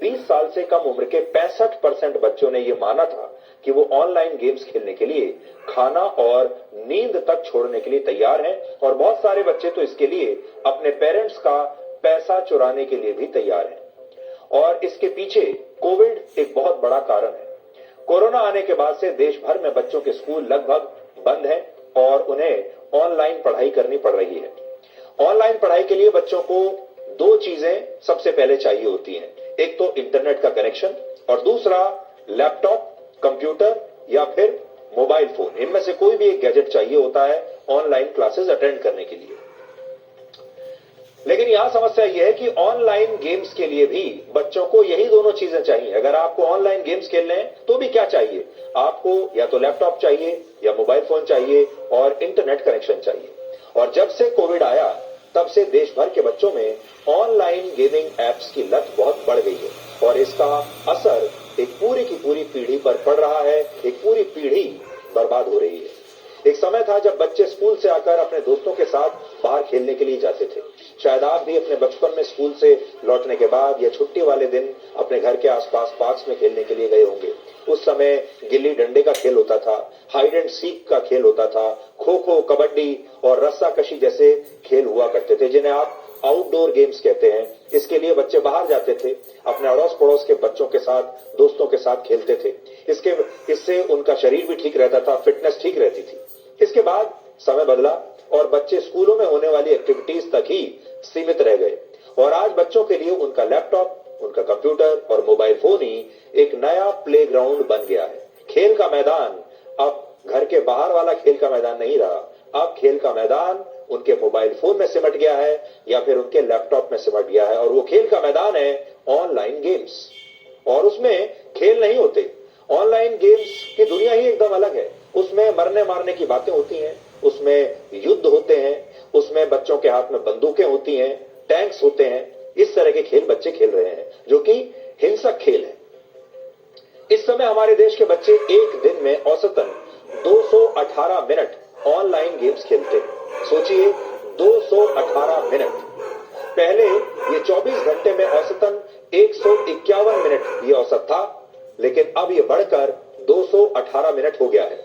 20 साल से कम उम्र के 65% बच्चों ने यह माना था कि वो ऑनलाइन गेम्स खेलने के लिए खाना और नींद तक छोड़ने के लिए तैयार हैं, और बहुत सारे बच्चे तो इसके लिए अपने पेरेंट्स का पैसा चुराने के लिए भी तैयार हैं। और इसके पीछे कोविड एक बहुत बड़ा कारण है। कोरोना आने के बाद से देश भर में बच्चों के स्कूल लगभग बंद हैं और उन्हें ऑनलाइन पढ़ाई करनी पड़ रही है। ऑनलाइन पढ़ाई के लिए बच्चों को दो चीजें सबसे पहले चाहिए होती हैं, एक तो इंटरनेट का कनेक्शन और दूसरा लैपटॉप, कंप्यूटर या फिर मोबाइल फोन। इनमें से कोई भी एक गैजेट चाहिए होता है ऑनलाइन क्लासेस अटेंड करने के लिए। लेकिन यहां समस्या यह है कि ऑनलाइन गेम्स के लिए भी बच्चों को यही दोनों चीजें चाहिए। अगर आपको ऑनलाइन गेम्स खेलने हैं तो भी क्या चाहिए, आपको या तो लैपटॉप चाहिए या मोबाइल फोन चाहिए और इंटरनेट कनेक्शन चाहिए। और जब से कोविड आया तब से देश भर के बच्चों में ऑनलाइन गेमिंग एप्स की लत बहुत बढ़ गई है और इसका असर एक पूरी की पूरी पीढ़ी पर पड़ रहा है। एक पूरी पीढ़ी बर्बाद हो रही है। एक समय था जब बच्चे स्कूल से आकर अपने दोस्तों के साथ बाहर खेलने के लिए जाते थे। शायद आप भी अपने बचपन में स्कूल से लौटने के बाद या छुट्टी वाले दिन अपने घर के आसपास पार्क्स में खेलने के लिए गए होंगे। उस समय गिल्ली डंडे का खेल होता था, हाइड एंड सीक का खेल होता था, खो खो, कबड्डी और रस्साकशी जैसे खेल हुआ करते थे, जिन्हें आप आउटडोर गेम्स कहते हैं। इसके लिए बच्चे बाहर जाते थे, अपने अड़ोस पड़ोस के बच्चों के साथ, दोस्तों के साथ खेलते थे। इससे उनका शरीर भी ठीक रहता था, फिटनेस ठीक रहती थी। इसके बाद समय बदला और बच्चे स्कूलों में होने वाली एक्टिविटीज तक ही सीमित रह गए और आज बच्चों के लिए उनका लैपटॉप, उनका कंप्यूटर और मोबाइल फोन ही एक नया प्लेग्राउंड बन गया है। खेल का मैदान अब घर के बाहर वाला खेल का मैदान नहीं रहा। अब खेल का मैदान उनके मोबाइल फोन में सिमट गया है या फिर उनके लैपटॉप में सिमट गया है और वो खेल का मैदान है ऑनलाइन गेम्स। और उसमें खेल नहीं होते, ऑनलाइन गेम्स की दुनिया ही एकदम अलग है। उसमें मरने मारने की बातें होती हैं, उसमें युद्ध होते हैं, उसमें बच्चों के हाथ में बंदूकें होती हैं, टैंक्स होते हैं। इस तरह के खेल बच्चे खेल रहे हैं जो कि हिंसक खेल है। इस समय हमारे देश के बच्चे एक दिन में औसतन 218 मिनट ऑनलाइन गेम्स खेलते हैं। सोचिए, 218 मिनट। पहले ये 24 घंटे में औसतन 151 मिनट ये औसत था, लेकिन अब ये बढ़कर 218 मिनट हो गया है।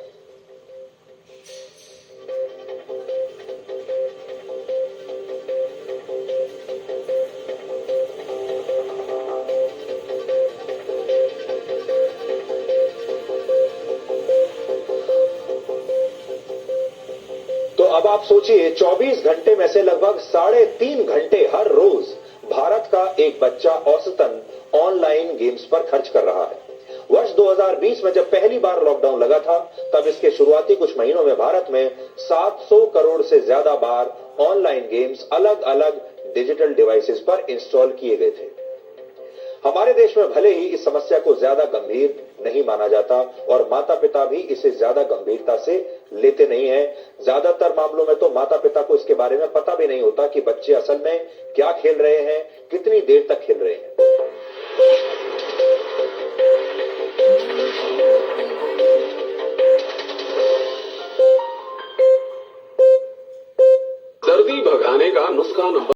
तो अब आप सोचिए, 24 घंटे में से लगभग 3.5 घंटे हर रोज भारत का एक बच्चा औसतन ऑनलाइन गेम्स पर खर्च कर रहा है। वर्ष 2020 में जब पहली बार लॉकडाउन लगा था, तब इसके शुरुआती कुछ महीनों में भारत में 700 करोड़ से ज्यादा बार ऑनलाइन गेम्स अलग अलग डिजिटल डिवाइसेस पर इंस्टॉल किए गए थे। हमारे देश में भले ही इस समस्या को ज्यादा गंभीर नहीं माना जाता और माता पिता भी इसे ज्यादा गंभीरता से लेते नहीं हैं। ज्यादातर मामलों में तो माता पिता को इसके बारे में पता भी नहीं होता कि बच्चे असल में क्या खेल रहे हैं, कितनी देर तक खेल रहे हैं।